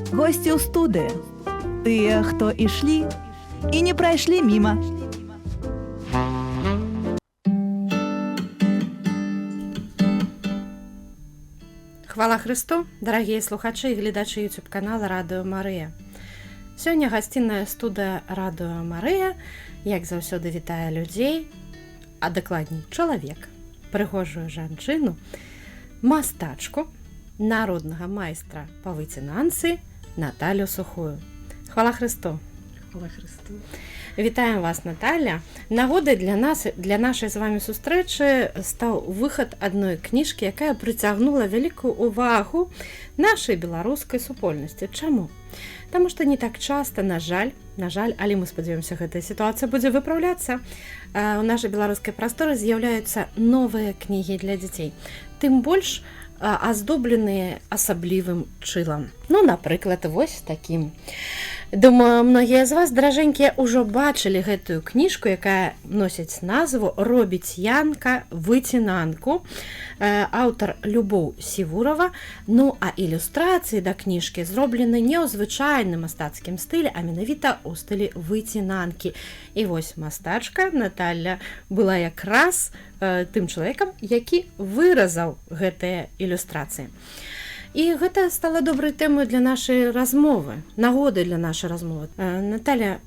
Госці ў студыі. Тыя, хто ішлі і не прайшлі міма. Хвала Христу, дарагія слухачы і гледачы YouTube-канала Радыё Марыя. Сёння гасцінная студыя Радыё Марыя, як заўсёды, вітае людзей, а дакладней чалавек, прыгожую жанчыну, мастачку, народнага майстра па выцінанцы Наталю Сухую. Хвала Христу. Хвала Христу. Вітаем вас, Наталя. Нагодай для нашай з вами сустрэчы стаў выхад адной кніжкі, якая прыцягнула вялікую ўвагу нашай беларускай супольнасці. Чаму? Таму што не так часта, на жаль, але мы спадзяёмся, гэтая сітуацыя будзе выпраўляцца. У нашай беларускай прасторы з'яўляюцца новыя кнігі для дзяцей. Тым больш аздобленыя асаблівым чылам. Ну, напрыклад, вось такім. Думаю, многія з вас, даражэнькія, ужо бачылі гэтую кніжку, якая носіць назву «Робіць Янка выцінанку». Аўтар Любоў Сівурова. Ну, а ілюстрацыі да кніжкі зроблены не ў звычайным мастацкім стылі, а менавіта ў стылі выцінанкі. І вось мастачка Наталя была якраз тым чалавекам, які выразаў гэтыя ілюстрацыі. І гэта стала добрай тэмай для нашай размовы, нагодай для нашай размовы. Наталя,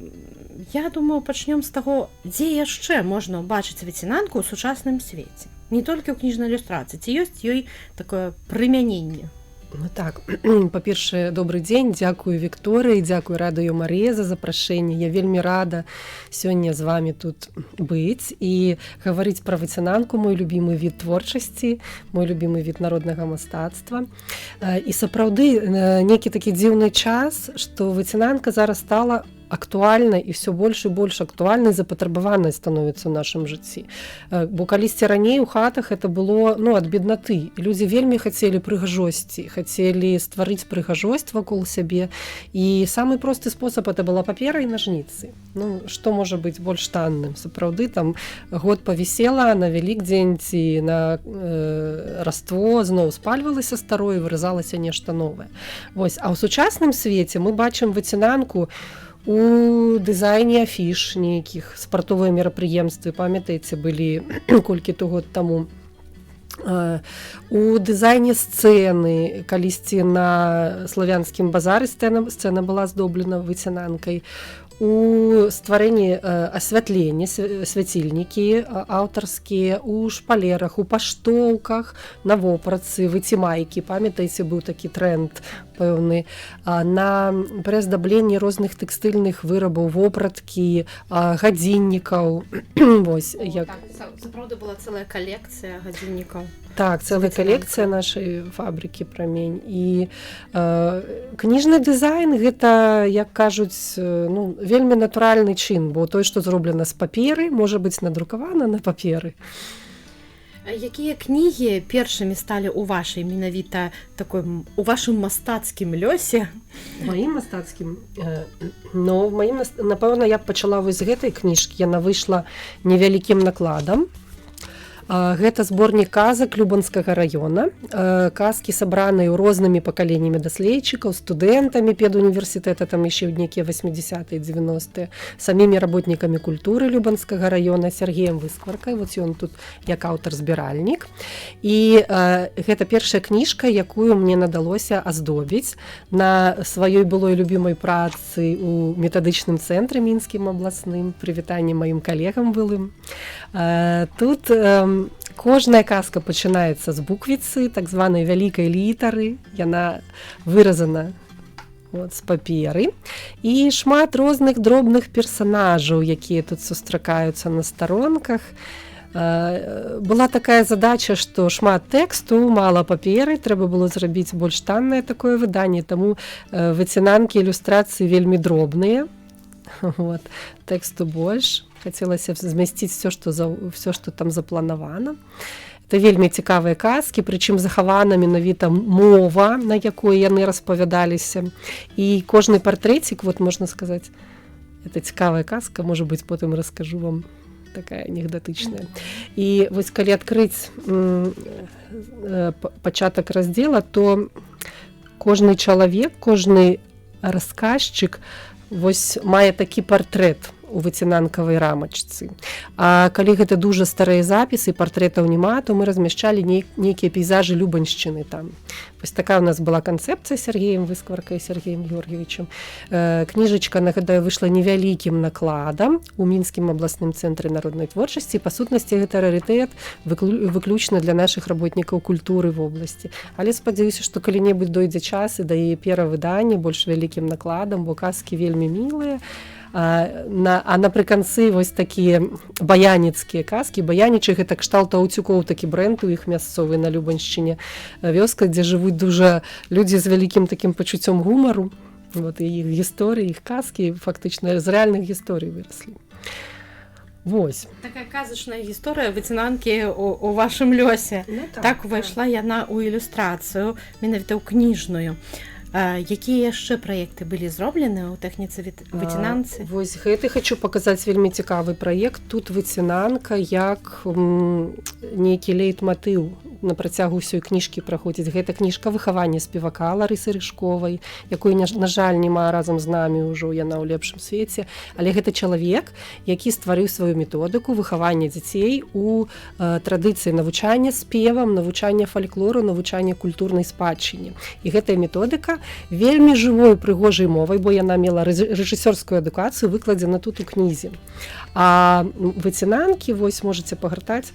я думаю, пачнём з таго, дзе яшчэ можна ўбачыць выцінанку ў сучасным свеце. Не толькі ў кніжнай ілюстрацыі, ці ёсць ёй такое прымяненне? Ну так, па-першае, добры дзень, дзякую Вікторыі, дзякую Радыё Марыя за запрашэнне. Я вельмі рада сёння з вами тут быць і гаварыць пра выцінанку, мой любімы від творчасці, мой любімы від народнага мастацтва. І сапраўды, нейкі такі дзіўны час, што выцінанка зараз стала актуальнай і ўсё больш і больш актуальнай, запатрабаванай становіцца ў нашым жыцці. Бо калісьці раней у хатах это было ад беднаты. Людзі вельмі хацелі прыгажосці, хацелі стварыць прыгажосць вакол сябе. І самы просты спосаб это была папера і нажніцы. Ну, што можа быць больш танным? Сапраўды, там год павісела, на Вялікдзень ці на Раство зноў спальвалася старое, выразалася нешта новае. Вось, а ў сучасным свеце мы бачым выцінанку у дызайне афіш нейкіх, спартовыя мерапрыемствы, памятаеце, былі колькі-то год таму. У дызайне сцэны, калісьці на славянскім базары сцэна была здоблена выцінанкай. У стварэнні асвятлення, свяцільнікі аўтарскія, у шпалерах, у паштоўках, на вопратцы, выцімайкі. Памятаеце, быў такі тренд пэўны. Пры аздабленні розных тэкстыльных вырабаў, вопраткі, гадзіннікаў. Вось, як... Так, сапраўды была цэлая калекцыя гадзіннікаў. Так, цэлая калекцыя нашай фабрыкі «Прамень». І кніжны дызайн гэта, як кажуць, вельмі натуральны чын, бо той, што зроблена з паперы, можа быць надрукавана на паперы. Якія кнігі першымі сталі ў вашай менавіта у вашым мастацкім лёсе? У маім мастацкім? Напэўна, я пачала вось з гэтай кніжкі. Яна выйшла невялікім накладам. Гэта зборнік казак Любанскага раёна. Казкі сабраныя рознымі пакаленнямі даследчыкаў, студэнтамі педуніверсітэта, там яшчэ ў нейкія 80-е, 90-е, самімі работнікамі культуры Любанскага раёна, Сергеем Выскваркай. Вот ён тут як аўтар-збіральнік. І гэта першая кніжка, якую мне надалося аздобіць на сваёй былой любімай працы ў метадычным цэнтры мінскім абласным. Прывітанне маім калегам былым. Тут кожная казка пачынаецца з буквіцы, так званай вялікай літары. Яна выразана з паперы. І шмат розных дробных персанажаў, якія тут сустракаюцца на старонках. Была такая задача, што шмат тэксту, мала паперы, трэба было зрабіць больш таннае такое выданне, таму выцінанкі, ілюстрацыі вельмі дробныя. Тэксту больш. Хацелася змясціць все, што там запланавана. Это вельмі цікавыя казкі, прычым захавана менавіта мова, на якой яны распавядаліся. І кожны партрэцік, можна сказаць, это цікавая казка, можа быць, потым раскажу вам, такая анекдотычная. І вось калі адкрыць пачатак раздзела, то кожны чалавек, кожны расказчык вось мае такі партрэт у выцінанкавай рамачцы. А калі гэта дужа старыя запісы, партрэтаў няма, то мы размяшчалі нейкія пейзажы Любаншчыны там. Вось такая у нас была канцэпцыя з Сергеем Выскваркай, Сергеем Георгиевичем. Кніжачка, нагадаю, выйшла невялікім накладам у Мінскім абласным цэнтры народнай творчасці. Па сутнасці, гэта рарытэт выключна для нашых работнікаў культуры в обласці. Але спадзяюся, што калі-небудзь дойдзе час і да яе перавыдання больш вялікім накладам, бо казкі вельмі мілыя. А напрыканцы вось такія баяніцкія казкі. Баянічы — гэта кшталт Аўцюкоў, такі брэнд у іх мясцовы на Любаншчыне. Вёска, дзе жывуць дужа людзі з вялікім такім пачуццём гумару. Вот, і іх гісторыі, іх казкі фактычна з рэальных гісторый выраслі. Вось. Такая казачная гісторыя выцінанкі у вашым лёсе. Ну, так увайшла яна ў ілюстрацыю, менавіта ў кніжную. Якія яшчэ праекты былі зроблены ў тэхніцы выцінанцы? Вось гэты хочу паказаць вельмі цікавы праект. Тут выцінанка як нейкі лейтматыў на працягу ўсёй кніжкі праходзіць. Гэта кніжка выхавання спевака Ларысы Рыжковай, якой, на жаль, няма разам з намі ўжо, яна ў лепшым свеце. Але гэта чалавек, які стварыў сваю методыку выхавання дзяцей у традыцыі навучання спевам, навучання фальклору, навучання культурнай спадчыне. І гэтая методыка вельмі жывой, прыгожай мовай, бо яна мела рэжысёрскую адукацыю, выкладзена тут у кнізе. А выцінанкі, вось можаце пагартаць,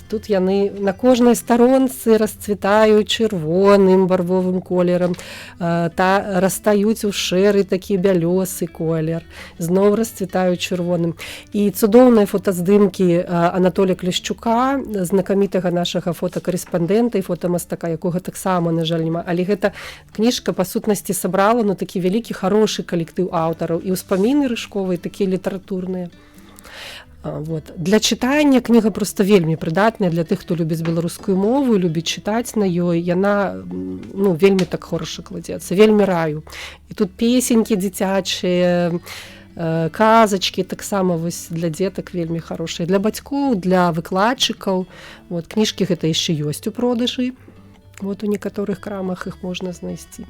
тут яны на кожнай старонцы расцвітаюць чырвоным барвовым колерам, растаюць у шэры такі бялёсы колер, зноў расцвітаюць чырвоным. І цудоўныя фотаздымкі Анатолія Клешчука, знакамітага нашага фотакарэспандэнта і фотамастака, якога таксама, на жаль, няма. Але гэта кніжка па сутнасці сабрала такі вялікі харошы калектыў аўтараў і ўспаміны Рыжковай такія літаратурныя. Вот. Для чытання кніга проста вельмі прыдатная для тых, хто любіць беларускую мову, любіць чытаць на ёй. Яна вельмі так хораша кладзецца, вельмі раю. І тут песенькі дзіцячыя, казачкі таксама вось для дзетак вельмі хорошыя. Для бацькоў, для выкладчыкаў. Вот. Кніжкі гэта яшчэ ёсць у продажы. Вот у некаторых крамах іх можна знайсці.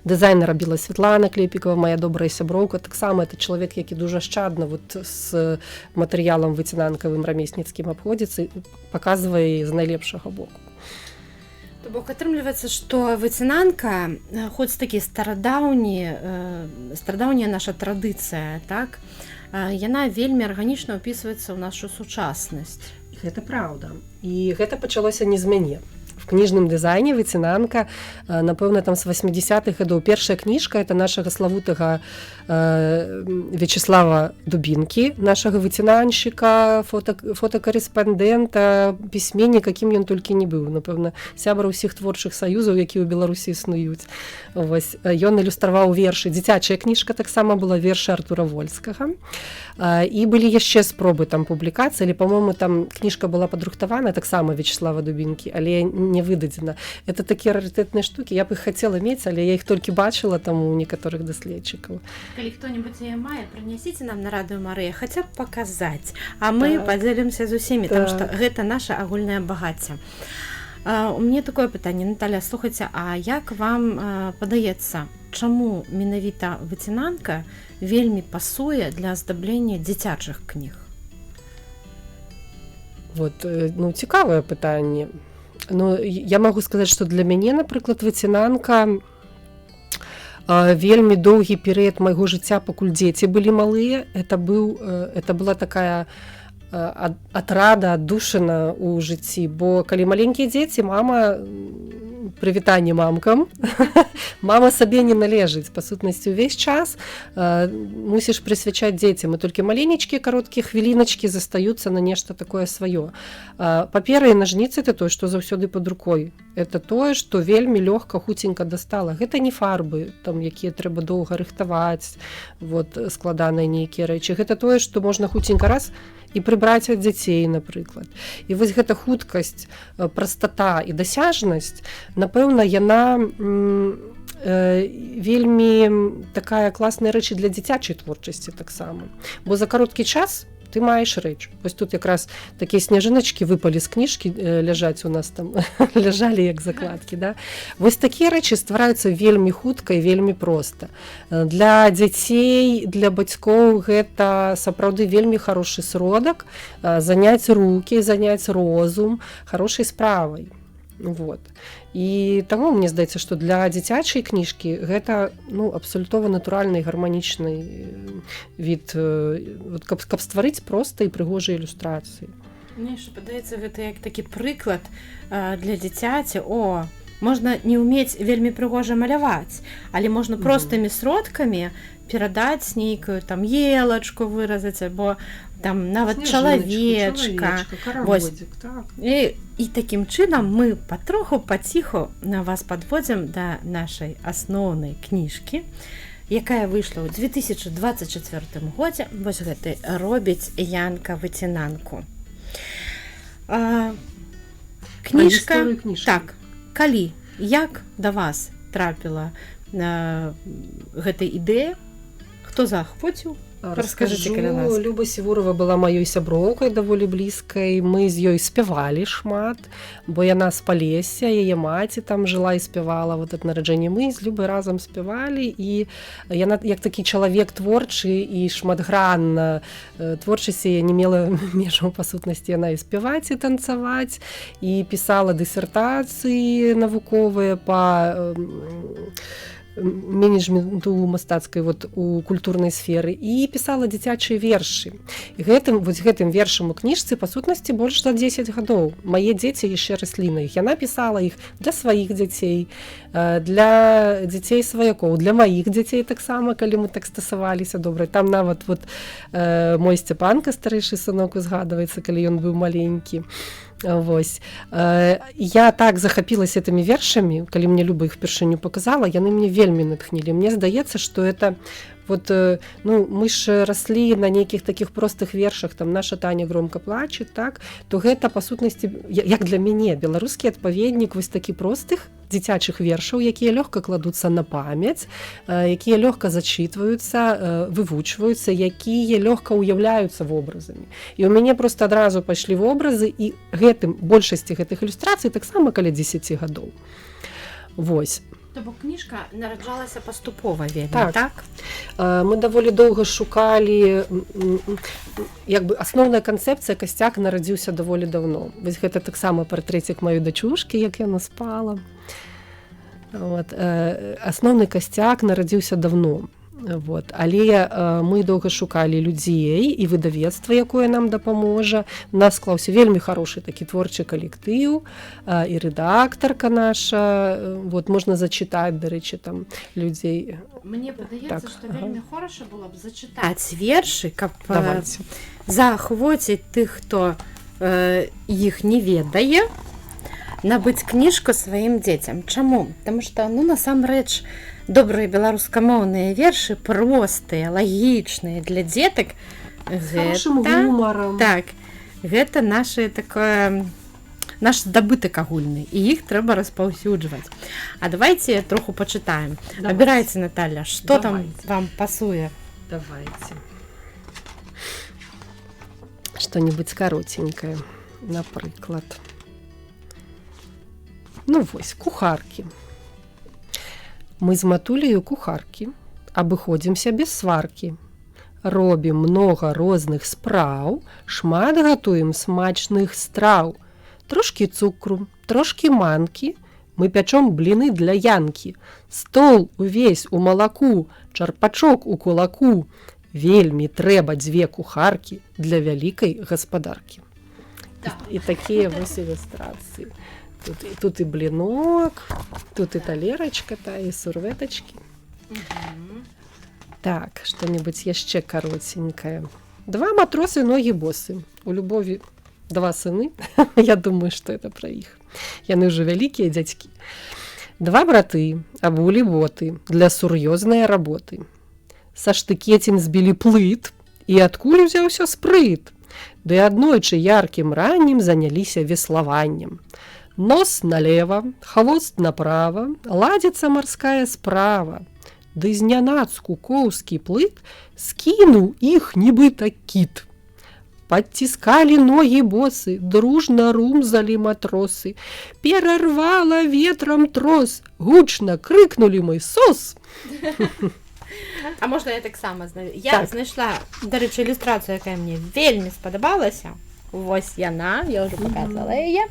Дызайн рабіла Святлана Клепікова, моя добрая сяброўка. Таксама это чалавек, які дужа шчадна з матэрыялам выцінанкавым рамесніцкім абходзіцца і паказвае з найлепшага боку. То бок атрымліваецца, што выцінанка, хоць такі старадаўняя наша традыцыя, так, яна вельмі арганічна ўпісваецца ў нашу сучаснасць. Гэта праўда. І гэта пачалося не з мяне. В кніжным дызайне выцінанка, напэўна, там з 80-х гадоў. Першая кніжка — это нашага славутага Вячеслава Дубінкі, нашага выцінаншчыка, фотакарэспандэнта, пісьменніка, кім ён толькі не быў. Напэўна, сябра ўсіх творчых саюзаў, якія ў Беларусі існуюць. Вось. Ён ілюстраваў вершы. Дзіцячая кніжка таксама была, вершы Артура Вольскага. І былі яшчэ спробы там публікацыі, але, па-моему, там кніжка была падрыхтавана таксама Вячеслава Дубінкі, але не выдадзена. Это такія рарытэтныя штукі. Я б іх хацела мець, але я іх толькі бачыла там у некаторых даследчыкаў. Калі хто-небудзь яе мае, прынясіце нам на радыё Марыя, хаця б паказаць. А мы падзелімся з усімі, таму што гэта наша агульнае багацце. У мяне такое пытанне, Наталя, слухайце, а як вам падаецца, чаму менавіта выцінанка вельмі пасуе для аздаблення дзіцячых кніг? Вот, цікавае пытанне. Я магу сказаць, што для мяне, напрыклад, выцінанка вельмі доўгі перыяд майго жыцця, пакуль дзеці былі малыя. Это была такая атрада, аддушына ў жыцці, бо калі маленькія дзеці, мама, прывітанне мамкам, мама сабе не належыць. Па сутнасці, увесь час мусіш прысвячаць дзецям, і толькі маленечкія кароткія хвіліначкі застаюцца на нешта такое сваё. Папера і нажніцы — это тое, што заўсёды пад рукой. Это тое, што вельмі лёгка, хуценька дастала. Гэта не фарбы, там, якія трэба доўга рыхтаваць, вот, складаныя нейкія рэчы. Гэта тое, што можна хуценька раз і прыбраць ад дзяцей, напрыклад. І вось гэта хуткасць, прастата і дасяжнасць, напэўна, яна вельмі такая класная рэч для дзіцячай творчасці таксама. Бо за кароткі час ты маеш рэч. Вось тут якраз такія сняжыначкі выпалі з кніжкі, ляжаць у нас там, ляжалі як закладкі, да? Вось такія рэчы ствараюцца вельмі хутка і вельмі проста. Для дзяцей, для бацькоў гэта сапраўды вельмі хорошы сродак заняць рукі, заняць розум хорошай справай. Вот. І таму мне здаецца, што для дзіцячай кніжкі гэта абсалютова натуральны гарманічны від, каб стварыць проста і прыгожыя ілюстрацыі. Мне ж падаецца, гэта як такі прыклад для дзіцяці. Можна не ўмець вельмі прыгожа маляваць, але можна простымі сродкамі перадаць нейкую там елачку выразаць, або там нават чалавечка. І такім чынам мы патроху паціху на вас падводзім да нашай асноўнай кніжкі, якая выйшла ў 2024 годзе. Вось гэты робіць Янка выцінанку. Кніжка, так, калі, як да вас трапіла гэта ідэя, хто захвоціў? Расскажыце, каля нас. Люба Сівурова была маёй сяброўкай даволі блізкай, мы з ёй спявалі шмат, бо яна з Палесся, яе маці там жыла і спявала ад нараджэння. Мы з Любай разам спявалі, і яна як такі чалавек творчы і шматгранна. Творчасць яе не мела межаў, па сутнасці, яна і спяваць, і танцаваць, і пісала дысертацыі навуковыя па менеджменту мастацкай у культурнай сферы, і пісала дзіцячыя вершы. І гэтым вершам у кніжцы па сутнасці больш за 10 гадоў. Мае дзеці яшчэ раслі на іх. Яна пісала іх для сваіх дзяцей, для дзяцей сваякоў, для маіх дзяцей таксама, калі мы так стасаваліся добра. Там нават мой Сцяпанка, старэйшы сынок, узгадваецца, калі ён быў маленькі. Вось. Я так захапілася этымі вершамі, калі мне Люба іх упершыню показала, яны мне вельмі натхнілі. Мне здаецца, што это мы ж раслі на нейкіх такіх простых вершах, там наша Таня громко плаче, так, то гэта па сутнасці, як для мяне, беларускі адпаведнік вось такі простых дзіцячых вершаў, якія лёгка кладуцца на памяць, якія лёгка зачытваюцца, вывучваюцца, якія лёгка ўяўляюцца вобразамі. І ў мяне проста адразу пайшлі вобразы, і большасці гэтых ілюстрацый таксама каля 10 гадоў. Вось. То бок кніжка нараджалася паступова вельмі, так? Мы даволі доўга шукалі, асноўная канцэпцыя, касцяк нарадзіўся даволі даўно. Вось гэта таксама партрэтик маёй дачушкі, як яна спала. Асноўны касцяк нарадзіўся даўно. Але мы доўга шукалі людзей і выдавецтва, якое нам дапаможа. У нас склаўся вельмі хорошы такі творчы калектыў, і рэдактарка наша, можна зачытаць, дарэчы, там людзей. Мне падаецца, што вельмі хораша было б зачытаць вершы, каб заахвоціць тых, хто іх не ведае, набыць кніжку сваім дзецям. Чаму? Таму што, насамрэч, добрыя беларускамоўныя вершы, простыя, лагічныя для дзетак. З хорошым гумарам. Так, гэта наш здабытак агульны, і іх трэба распаўсюджваць. А давайце троху пачытаем. Абірайце, Наталя, што там вам пасуе? Давайце. Што-небудзь каротенькае, напрыклад. Кухаркі. Мы з Матуляю кухаркі, абыходзімся без сваркі. Робім многа розных спраў, шмат гатуем смачных страў. Трошкі цукру, трошкі манкі, мы пячом бліны для Янкі. Стол увесь у малаку, чарпачок у кулаку. Вельмі трэба 2 кухаркі для вялікай гаспадаркі. І такія вось ілюстрацыі. Тут і блінок, тут і талерачка, і сурветачкі. Так, што-небудзь яшчэ каротенькае. 2 матросы, ногі босы. У Любові 2 сыны. Я думаю, што это пра іх. Яны ўжо вялікія дзядзькі. 2 браты, абулі боты для сур'ёзнай работы. Са штыкецін збілі плыт, і адкуль узяўся спрыт. Ды аднойчы яркім раннім заняліся веславаннем. Нос налево, хвост направо, ладзіцца марская справа. Ды знянацку коўскі плыт скінуў іх нібыта кіт. подтискали ноги босы, дружно румзали матросы. Перервало ветром трос, гучно крикнули мы «Сос!». А можна я так само знаю? Я Так. знайшла, до речі, ілюстрацію, яка мені вельми сподобалася. Ось яна, я вже показала її.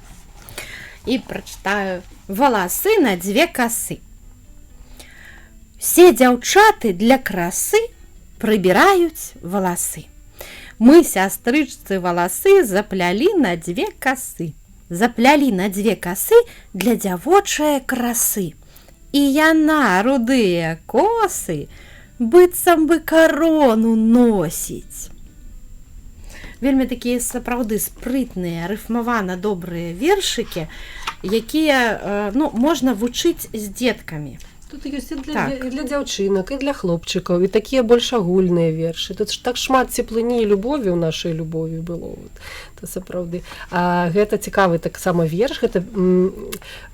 І прочитаю. Волоси на дві коси. Все дзяўчаты для красы прыбіраюць волосы. Мы, сястрычцы, волосы заплялі на две косы. Заплялі на две косы для дзявочае красы. І яна рудыя косы быццам бы карону носіць. Вельмі такія сапраўды спрытныя, рыфмавана добрыя вершыкі, якія можна вучыць з дзеткамі. Тут ёсць і для, Так. і для дзяўчынак, і для хлопчыкаў, і такія больш агульныя вершы. Тут ж так шмат цеплыні і любові ў нашай любові было. Это сапраўды. А гэта цікавы таксама верш. Гэта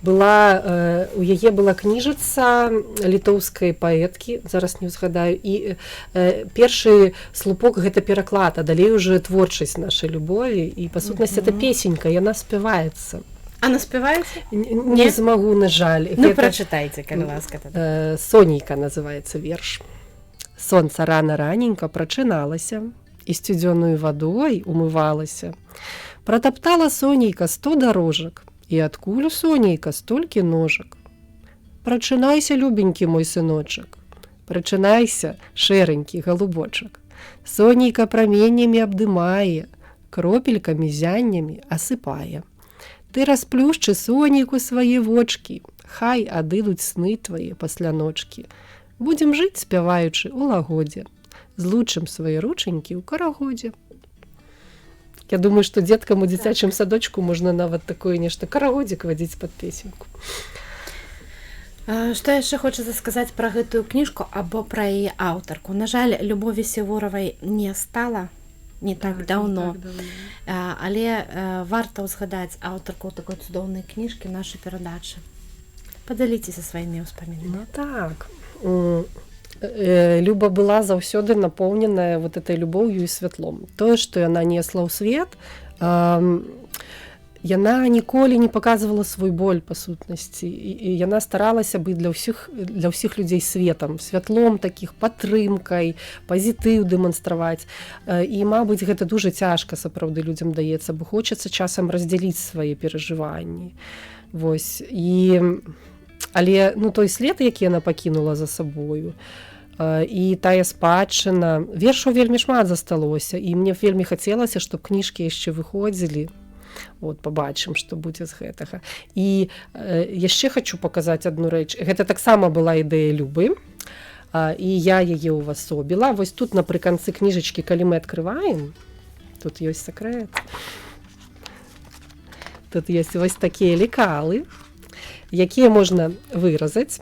у яе была кніжыца літоўскай паэткі, зараз не ўзгадаю, і першы слупок гэта пераклад, а далей уже творчасць нашай любові, і па сутнасці это песенька, яна спяваецца. А наспяваеце? Не змагу, на жаль. Ну, Гэта, прачытайце, калі ласка. Сонейка называецца верш. Сонца рана-раненька прачыналася і сцюдзёнаю вадой умывалася. Пратаптала Сонейка 100 дарожак, і адкуль у Сонейка столькі ножак. Прачынайся, любенькі мой сыночак, прачынайся, шэранькі галубочак. Сонейка праменямі абдымае, кропелькамі зяннямі асыпае. Ты расплюшчы, сонейку, свае вочкі, хай адыдуць сны твае пасля ночкі. Будзем жыць, спяваючы, у лагодзе, злучым свае ручанькі ў карагодзе. Я думаю, што дзеткам у дзіцячым садочку можна нават такое нешта карагодзік вадзіць пад песеньку. Што яшчэ хочацца сказаць пра гэтую кніжку або пра яе аўтарку? На жаль, Любові Сіворавай не стала не так даўно. Але варта ўзгадаць аўтарку такой цудоўнай кніжкі нашай перадачы. Падзяліцеся сваімі ўспамінамі. Ну так. Люба была заўсёды напоўненая вот этой любоўю і святлом. Тое, што яна несла ў свет, яна ніколі не паказвала свой боль па сутнасці. І яна старалася быць для ўсіх людзей светам, святлом такіх, падтрымкай, пазітыў дэманстраваць. І, мабыць, гэта дужа цяжка сапраўды людзям даецца, бо хочацца часам раздзяліць свае перажыванні. Вось. Але той след, які яна пакінула за сабою, і тая спадчына, вершаў вельмі шмат засталося, і мне вельмі хацелася, щоб кніжкі яшчэ выходзілі. Вот, побачым, што будзе з гэтага. І яшчэ хочу паказаць адну рэч. Гэта таксама была ідэя Любы, і я яе ўвасобіла. Вось тут напрыканцы кніжачкі, калі мы адкрываем, тут ёсць сакрэт. Тут ёсць вось такія лекалы, якія можна выразаць.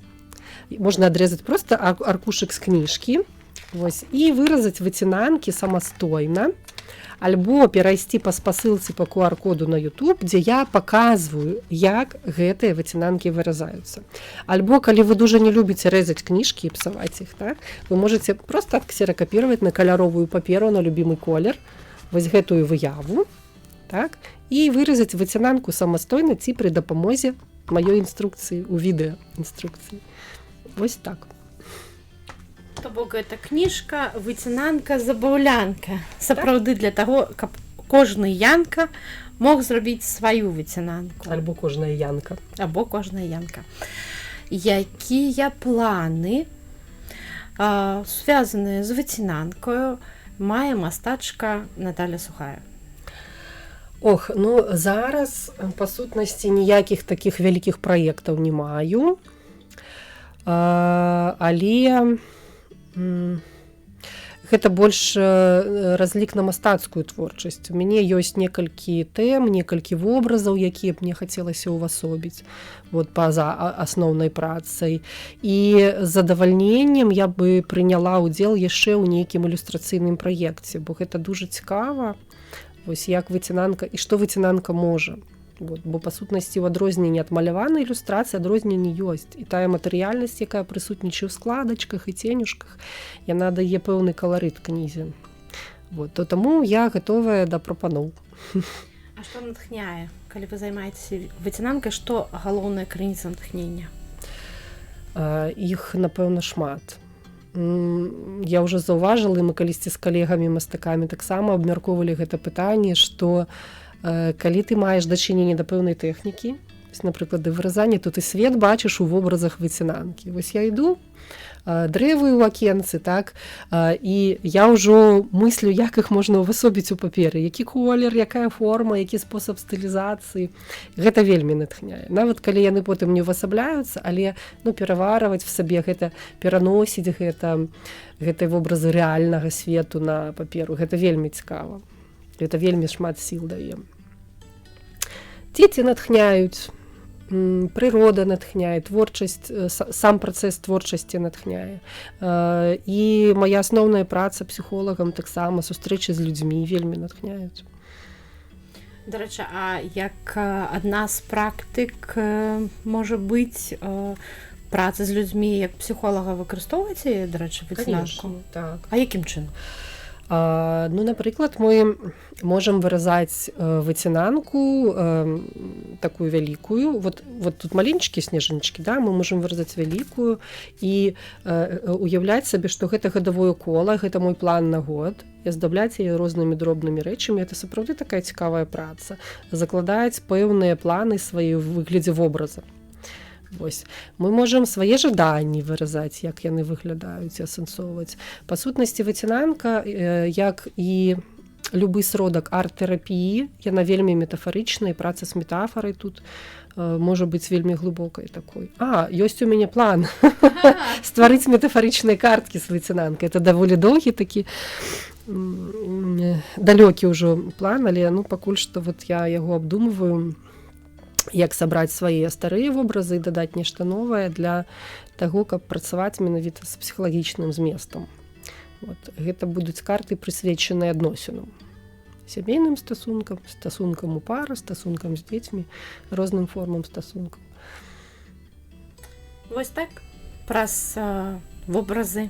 Можна адрэзаць проста аркушык з кніжкі, вось, і выразаць выцінанкі самастойна, альбо перайсці па спасылцы па QR-коду на YouTube, дзе я паказваю, як гэтыя выцінанкі выразаюцца. Альбо, калі вы дужа не любіце рэзаць кніжкі і псаваць іх, так, вы можаце проста адксеракапіраваць на каляровую паперу, на любімы колер, вось гэтую выяву, так, і выразаць выцінанку самастойна ці пры дапамозе маёй інструкцыі, у відэаінструкцыі. Вось так. То бок гэта кніжка, выцінанка, забаўлянка. Сапраўды для таго, каб кожны янка мог зрабіць сваю выцінанку. Альбо кожная янка. Або кожная янка. Якія планы звязаныя з выцінанкаю мае мастачка Наталя Сухая? Ох, зараз па сутнасці ніякіх такіх вялікіх праектаў не маю. Але гэта больш разлік на мастацкую творчасць. У мяне ёсць некалькі тэм, некалькі вобразаў, якія б мне хацелася ўвасобіць па-за асноўнай працай. І з задавальненнем я бы прыняла ўдзел яшчэ ў нейкім ілюстрацыйным праекце, бо гэта дужа цікава, як выцінанка і што выцінанка можа. Бо па сутнасці ў адрозненні ад маляванай ілюстрацыі адрозненні ёсць. І тая матэрыяльнасць, якая прысутнічае ў складачках і ценюшках, яна дае пэўны каларыт кнізе. Вот, то таму я гатовая да прапаноў. А што натхняе, калі вы займаецеся выцінанкай, што галоўная крыніца натхнення? Іх, напэўна, шмат. Я ўжо заўважыла, і мы калісьці з калегамі мастакамі таксама абмяркоўвалі гэта пытанне, што калі ты маеш дачыненне да пэўнай тэхнікі, напрыклад, да выразання, то ты свет бачыш у вобразах выцінанкі. Вось я іду, дрэвы ў акенцы, так, і я ўжо мыслю, як іх можна ўвасобіць у паперы, які колер, якая форма, які спосаб стылізацыі. Гэта вельмі натхняе. Нават калі яны потым не ўвасабляюцца, але пераварваць в сабе гэта, пераносіць гэтай вобразы рэальнага свету на паперу, гэта вельмі цікава. Гэта вельмі шмат сіл дае. Дзеці натхняюць, прырода натхняе, творчасць, сам працэс творчасці натхняе. І моя асноўная праца псіхолагам таксама, сустрэчы з людзьмі вельмі натхняюць. Дарэчы, а як адна з практык можа быць праца з людзьмі, як псіхолага выкарыстоўваеце, дарэчы, выцінанку? Так. А якім чынам? Напрыклад, мы можам выразаць выцінанку такую вялікую. Вот тут маленечкі снежанчыкі, да, мы можам выразаць вялікую і уяўляць сабе, што гэта гадавое кола, гэта мой план на год, і аздабляць яе рознымі дробнымі рэчамі. Гэта сапраўды такая цікавая праца. Закладаць пэўныя планы свае ў выглядзе вобраза. Вось. Мы можам свае жаданні выразаць, як яны выглядаюць, асэнсоўваць. Па сутнасці выцінанка, як і любы сродак арт-тэрапіі, яна вельмі метафарычная, праца з метафарай тут можа быць вельмі глыбокай такой. Ёсць у мяне план стварыць метафарычныя карткі з выцінанкай. Это даволі доўгі такі далёкі ўжо план, але пакуль што я яго абдумваю, як сабраць свае старыя вобразы і дадаць нешта новае для таго, каб працаваць менавіта з псіхалагічным зместам. Гэта будуць карты, прысвечаныя адносінам. Сямейным стасункам, стасункам у пары, стасункам з дзецьмі, розным формам стасункаў. Вось так, праз вобразы,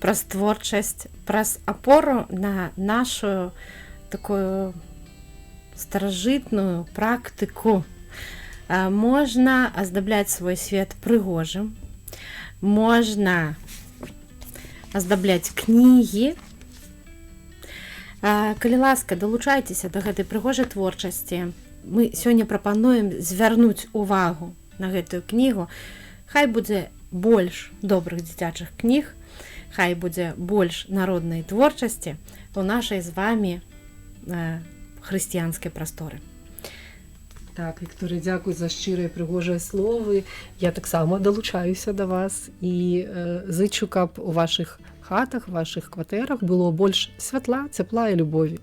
праз творчасць, праз апору на нашу такую старажытную практыку можна аздабляць свой свет прыгожым, можна аздабляць кнігі. Калі ласка, далучайцеся да гэтай прыгожай творчасці. Мы сёння прапануем звярнуць увагу на гэтую кнігу. Хай будзе больш добрых дзіцячых кніг, хай будзе больш народнай творчасці у нашай з вамі хрысціянскай прасторы. Так, Вікторыя, дзякуй за шчырыя прыгожыя словы. Я таксама далучаюся да вас і зычу, каб у вашых хатах, вашых кватэрах было больш святла, цяпла і любові.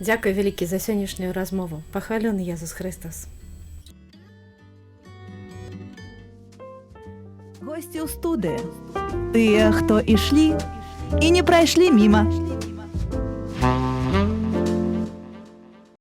Дзякуй вялікі за сённяшнюю размову. Пахвалёны Езус Христос. Госці ў студыі. Тыя, хто ішлі і не прайшлі міма.